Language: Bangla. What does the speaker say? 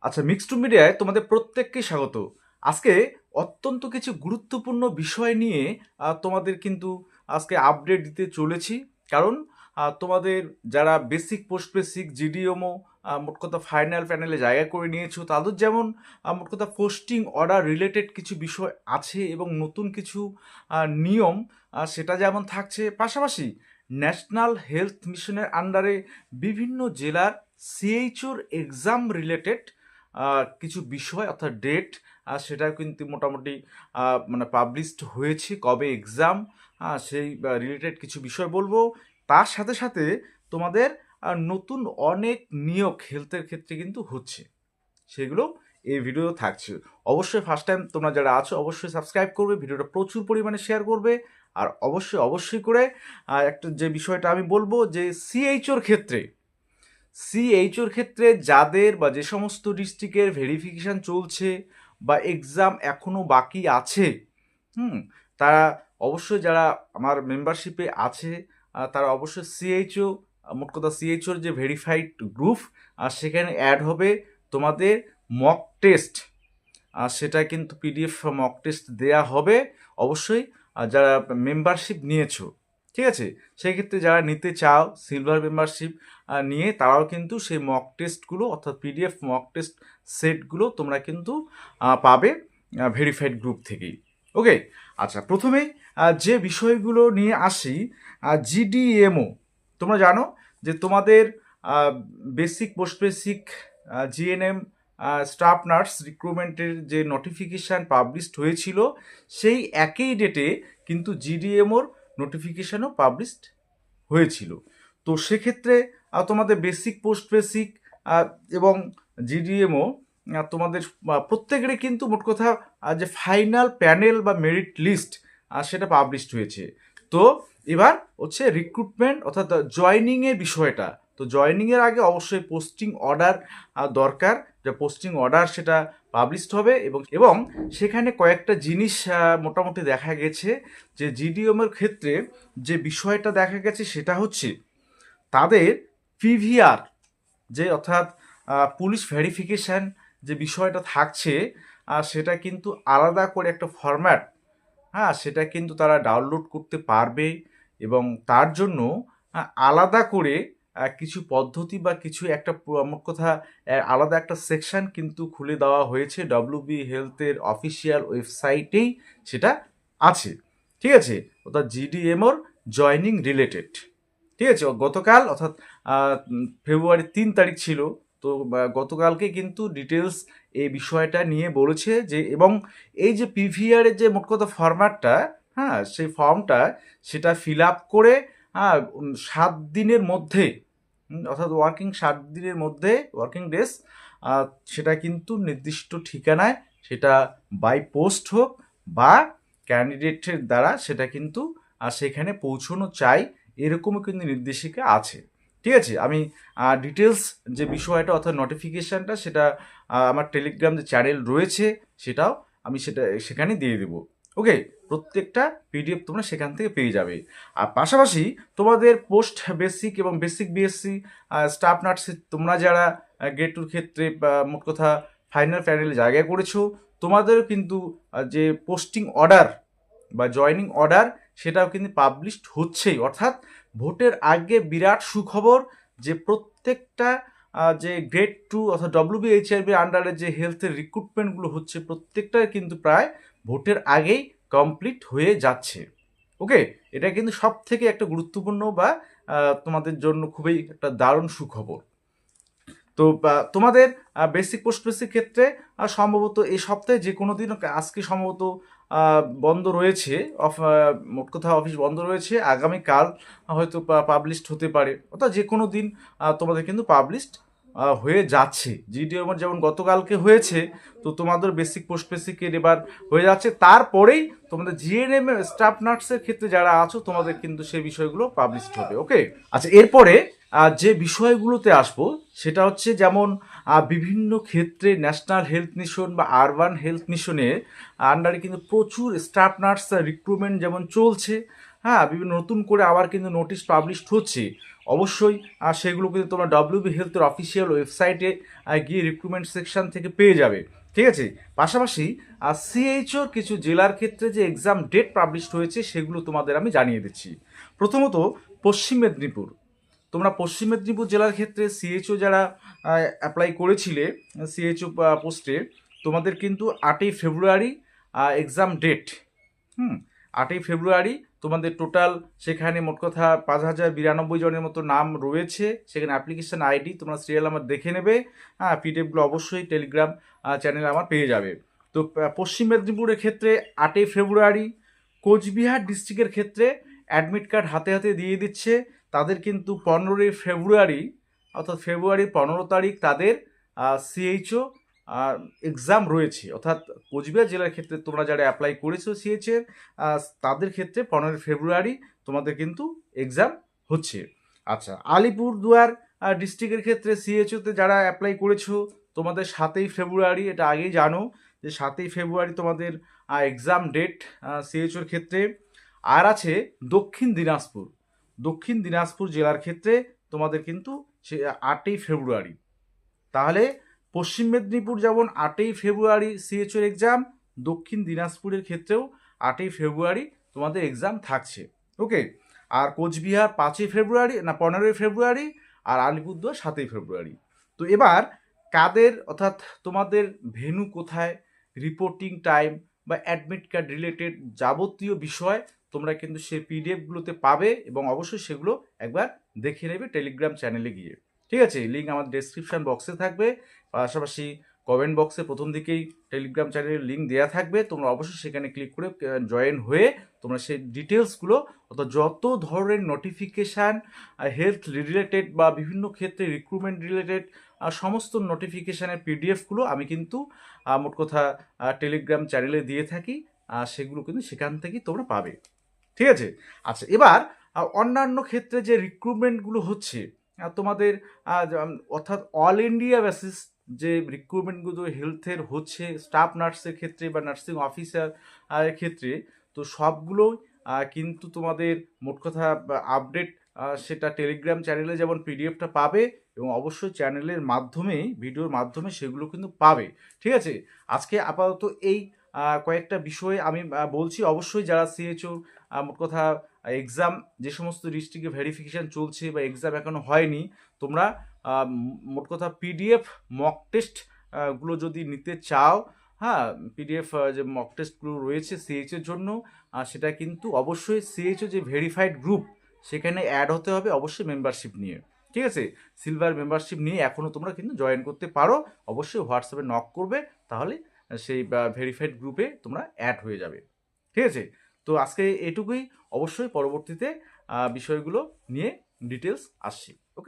আচ্ছা, মিক্সড মিডিয়ায় তোমাদের প্রত্যেককে স্বাগত। আজকে অত্যন্ত কিছু গুরুত্বপূর্ণ বিষয় নিয়ে তোমাদের কিন্তু আজকে আপডেট দিতে চলেছি। কারণ তোমাদের যারা বেসিক পোস্ট বেসিক জিডিএমও মোট কথা ফাইনাল প্যানেলে জায়গা করে নিয়েছো, তাদের যেমন মোট কথা পোস্টিং অর্ডার রিলেটেড কিছু বিষয় আছে এবং নতুন কিছু নিয়ম সেটা যেমন থাকছে, পাশাপাশি ন্যাশনাল হেলথ মিশনের আন্ডারে বিভিন্ন জেলার সিএইচওর এক্সাম রিলেটেড কিছু বিষয় অর্থাৎ ডেট সেটা কিন্তু মোটামুটি মানে পাবলিশড হয়েছে, কবে এক্সাম সেই রিলেটেড কিছু বিষয় বলবো। তার সাথে সাথে তোমাদের নতুন অনেক নিয়োগ হেলথের ক্ষেত্রে কিন্তু হচ্ছে, সেগুলো এই ভিডিও থাকছে। অবশ্যই ফার্স্ট টাইম তোমরা যারা আছো অবশ্যই সাবস্ক্রাইব করবে, ভিডিওটা প্রচুর পরিমাণে শেয়ার করবে। আর অবশ্যই করে একটা যে বিষয়টা আমি বলবো যে সিএইচওর ক্ষেত্রে যাদের বা যে সমস্ত ডিস্ট্রিক্টের ভেরিফিকেশান চলছে বা এক্সাম এখনও বাকি আছে, তারা অবশ্যই, যারা আমার মেম্বারশিপে আছে তারা অবশ্যই সিএইচও, মোট কথা সিএইচওর যে ভেরিফাইড গ্রুপ সেখানে অ্যাড হবে। তোমাদের মক টেস্ট সেটা কিন্তু পিডিএফ মক টেস্ট দেয়া হবে অবশ্যই, যারা মেম্বারশিপ নিয়েছো, ঠিক আছে। সেক্ষেত্রে যারা নিতে চাও সিলভার মেম্বারশিপ নিয়ে, তারাও কিন্তু সেই মক টেস্টগুলো অর্থাৎ পিডিএফ মক টেস্ট সেটগুলো তোমরা কিন্তু পাবে ভেরিফাইড গ্রুপ থেকেই। ওকে, আচ্ছা, প্রথমে যে বিষয়গুলো নিয়ে আসি, জিডিএমও তোমরা জানো যে তোমাদের basic post basic GNM staff nurse রিক্রুটমেন্টের যে নোটিফিকেশান পাবলিশড হয়েছিল, সেই একই ডেটে কিন্তু জিডিএমওর নোটিফিকেশানও পাবলিশড হয়েছিল। তো সেক্ষেত্রে তোমাদের বেসিক পোস্ট বেসিক এবং জিডিএমও তোমাদের প্রত্যেকেরই কিন্তু মোট কথা যে ফাইনাল প্যানেল বা মেরিট লিস্ট সেটা পাবলিশড হয়েছে। তো এবার হচ্ছে রিক্রুটমেন্ট অর্থাৎ জয়নিংয়ের বিষয়টা। তো জয়নিংয়ের আগে অবশ্যই পোস্টিং অর্ডার দরকার, যে পোস্টিং অর্ডার সেটা পাবলিশড হবে এবং সেখানে কয়েকটা জিনিস মোটামুটি দেখা গেছে যে জিডিএমের ক্ষেত্রে যে বিষয়টা দেখা গেছে সেটা হচ্ছে তাদের পিভিআর, যে অর্থাৎ পুলিশ ভেরিফিকেশান যে বিষয়টা থাকছে সেটা কিন্তু আলাদা করে একটা ফরম্যাট, সেটা কিন্তু তারা ডাউনলোড করতে পারবে এবং তার জন্য আলাদা করে কিছু পদ্ধতি বা কিছু একটা মোট কথা আলাদা একটা সেকশন কিন্তু খুলে দেওয়া হয়েছে ডব্লিউবি হেলথের অফিসিয়াল ওয়েবসাইটেই, সেটা আছে, ঠিক আছে। অর্থাৎ জিডিএমওর জয়নিং রিলেটেড, ঠিক আছে। গতকাল অর্থাৎ ফেব্রুয়ারি 3 তারিখ ছিল, তো গতকালকে কিন্তু ডিটেলস এই বিষয়টা নিয়ে বলেছে যে, এবং এই যে পিভিআরের যে মোট কথা ফরম্যাটটা, সেই ফর্মটা সেটা ফিল আপ করে 7 দিনের মধ্যে, অর্থাৎ 7 দিনের মধ্যে ওয়ার্কিং ডেজ, সেটা কিন্তু নির্দিষ্ট ঠিকানায়, সেটা বাই পোস্ট হোক বা ক্যান্ডিডেটের দ্বারা সেটা কিন্তু সেখানে পৌঁছানো চাই, এরকমও কিন্তু নির্দেশিকা আছে, ঠিক আছে। আমি ডিটেলস যে বিষয়টা অর্থাৎ নোটিফিকেশানটা সেটা আমার টেলিগ্রাম যে চ্যানেল রয়েছে সেটাও আমি সেখানে দিয়ে দেবো। ওকে, প্রত্যেকটা পিডিএফ তোমরা সেখান থেকে পেয়ে যাবে। আর পাশাপাশি তোমাদের পোস্ট বেসিক এবং বেসিক বিএসসি স্টাফ নার্সে তোমরা যারা গ্রেড টুর ক্ষেত্রে মোট কথা ফাইনাল প্যানেলে জায়গা করেছো, তোমাদেরও কিন্তু যে পোস্টিং অর্ডার বা জয়নিং অর্ডার সেটাও কিন্তু পাবলিশড হচ্ছেই। অর্থাৎ ভোটের আগে বিরাট সুখবর যে প্রত্যেকটা যে গ্রেড টু অর্থাৎ ডব্লিউবিএইচআরবি আন্ডারে যে হেলথের রিক্রুটমেন্টগুলো হচ্ছে প্রত্যেকটাই কিন্তু প্রায় ভোটের আগেই কমপ্লিট হয়ে যাচ্ছে। ওকে, এটা কিন্তু সব থেকে একটা গুরুত্বপূর্ণ বা তোমাদের জন্য খুবই একটা দারুণ সুখবর। তো তোমাদের বেসিক পোস্ট বেসিক ক্ষেত্রে সম্ভবত এই সপ্তাহে যে কোনো দিন, আজকে সম্ভবত বন্ধ রয়েছে, মোট কথা অফিস বন্ধ রয়েছে, আগামীকাল হয়তো পাবলিশড হতে পারে, অর্থাৎ যে কোনো দিন তোমাদের কিন্তু পাবলিশড হয়ে যাচ্ছে। জিডিও যেমন গতকালকে হয়েছে, তো তোমাদের বেসিক পোস্ট বেসিকের এবার হয়ে যাচ্ছে। তারপরেই তোমাদের জিএনএম স্টাফ নার্সের ক্ষেত্রে যারা আছো তোমাদের কিন্তু সেই বিষয়গুলো পাবলিশড হবে। ওকে, আচ্ছা, এরপরে যে বিষয়গুলোতে আসবো সেটা হচ্ছে যেমন বিভিন্ন ক্ষেত্রে ন্যাশনাল হেলথ মিশন বা আরবান হেলথ মিশনের আন্ডারে কিন্তু প্রচুর স্টাফ নার্স রিক্রুটমেন্ট যেমন চলছে, বিভিন্ন নতুন করে আবার কিন্তু নোটিশ পাবলিশড হচ্ছে। অবশ্যই সেগুলো কিন্তু তোমরা WB হেলথের অফিসিয়াল ওয়েবসাইটে গিয়ে রিক্রুটমেন্ট সেকশন থেকে পেয়ে যাবে। ঠিক আছে, পাশাপাশি CHOর কিছু জেলার ক্ষেত্রে যে এক্সাম ডেট পাবলিশড হয়েছে সেগুলো তোমাদের আমি জানিয়ে দিচ্ছি। প্রথমত পশ্চিম মেদিনীপুর, তোমরা পশ্চিম মেদিনীপুর জেলার ক্ষেত্রে CHO যারা অ্যাপ্লাই করেছিলে CHO পোস্টে, তোমাদের কিন্তু 8ই ফেব্রুয়ারি এক্সাম ডেট। 8ই ফেব্রুয়ারি তোমাদের টোটাল সেখানে মোট কথা 5092 জনের মতো নাম রয়েছে। সেখানে অ্যাপ্লিকেশন ID তোমরা সিরিয়াল নাম্বার দেখে নেবে। পিডিএফগুলো অবশ্যই টেলিগ্রাম চ্যানেলে আমার পেয়ে যাবে। তো পশ্চিম মেদিনীপুরের ক্ষেত্রে 8ই ফেব্রুয়ারি, কোচবিহার ডিস্ট্রিক্টের ক্ষেত্রে অ্যাডমিট কার্ড হাতে হাতে দিয়ে দিচ্ছে। তাদের কিন্তু 15ই ফেব্রুয়ারি অর্থাৎ ফেব্রুয়ারির 15 তারিখ তাদের CHO এক্সাম রয়েছে। অর্থাৎ কোচবিহার জেলার ক্ষেত্রে তোমরা যারা অ্যাপ্লাই করেছো CHO তাদের ক্ষেত্রে 15 ফেব্রুয়ারি তোমাদের কিন্তু এক্সাম হচ্ছে। আচ্ছা, আলিপুরদুয়ার ডিস্ট্রিক্টের ক্ষেত্রে CHOতে যারা অ্যাপ্লাই করেছো তোমাদের 7ই ফেব্রুয়ারি, এটা আগেই জানো যে 7ই ফেব্রুয়ারি তোমাদের এক্সাম ডেট CHOর ক্ষেত্রে। আর আছে দক্ষিণ দিনাজপুর জেলার ক্ষেত্রে তোমাদের কিন্তু সে 8ই ফেব্রুয়ারি। তাহলে পশ্চিম মেদিনীপুর যেমন 8ই ফেব্রুয়ারি CHOর এক্সাম, দক্ষিণ দিনাজপুরের ক্ষেত্রেও 8ই ফেব্রুয়ারি তোমাদের এক্সাম থাকছে। ওকে, আর কোচবিহার 5ই ফেব্রুয়ারি না 15ই ফেব্রুয়ারি, আর আলিপুরদুয়ার 7ই ফেব্রুয়ারি। তো এবার কাদের অর্থাৎ তোমাদের ভেন্যু কোথায়, রিপোর্টিং টাইম বা অ্যাডমিট কার্ড রিলেটেড যাবতীয় বিষয় তোমরা কিন্তু সেই পিডিএফগুলোতে পাবে এবং অবশ্যই সেগুলো একবার দেখে নেবে টেলিগ্রাম চ্যানেলে গিয়ে। ঠিক আছে, লিঙ্ক আমার ডেসক্রিপশন বক্সে থাকবে, পাশাপাশি কমেন্ট বক্সে প্রথম দিকেই টেলিগ্রাম চ্যানেলের লিঙ্ক দেওয়া থাকবে। তোমরা অবশ্যই সেখানে ক্লিক করে জয়েন হয়ে তোমরা সেই ডিটেলসগুলো অর্থাৎ যত ধরনের নোটিফিকেশান হেলথ রিলেটেড বা বিভিন্ন ক্ষেত্রে রিক্রুটমেন্ট রিলেটেড সমস্ত নোটিফিকেশানের পিডিএফগুলো আমি কিন্তু মোট কথা টেলিগ্রাম চ্যানেলে দিয়ে থাকি। সেগুলো কিন্তু সেখান থেকেই তোমরা পাবে। ঠিক আছে, আচ্ছা এবার অন্যান্য ক্ষেত্রে যে রিক্রুটমেন্টগুলো হচ্ছে তোমাদের অর্থাৎ অল ইন্ডিয়া বেসিস যে রিক্রুটমেন্টগুলো হেলথের হচ্ছে স্টাফ নার্সের ক্ষেত্রে বা নার্সিং অফিসার ক্ষেত্রে, তো সবগুলো কিন্তু তোমাদের মোট কথা আপডেট সেটা টেলিগ্রাম চ্যানেলে যেমন পিডিএফটা পাবে এবং অবশ্যই চ্যানেলের মাধ্যমেই ভিডিওর মাধ্যমে সেগুলো কিন্তু পাবে। ঠিক আছে, আজকে আপাতত এই কয়েকটা বিষয়ে আমি বলছি। অবশ্যই যারা CHO মোট কথা এক্সাম যে সমস্ত ডিস্ট্রিক্টে ভেরিফিকেশান চলছে বা এক্সাম এখনও হয়নি, তোমরা মোট কথা PDF মক টেস্ট গুলো যদি নিতে চাও, PDF যে মক টেস্টগুলো রয়েছে CHOর জন্য, সেটা কিন্তু অবশ্যই CHO যে ভেরিফাইড গ্রুপ সেখানে অ্যাড হতে হবে অবশ্যই মেম্বারশিপ নিয়ে। ঠিক আছে, সিলভার মেম্বারশিপ নিয়ে এখনও তোমরা কিন্তু জয়েন করতে পারো। অবশ্যই হোয়াটসঅ্যাপে নক করবে, তাহলে সেই ভেরিফাইড গ্রুপে তোমরা অ্যাড হয়ে যাবে। ঠিক আছে, তো আজকে এটুকুই। অবশ্যই পরবর্তীতে বিষয়গুলো নিয়ে ডিটেলস আসছি। ওকে।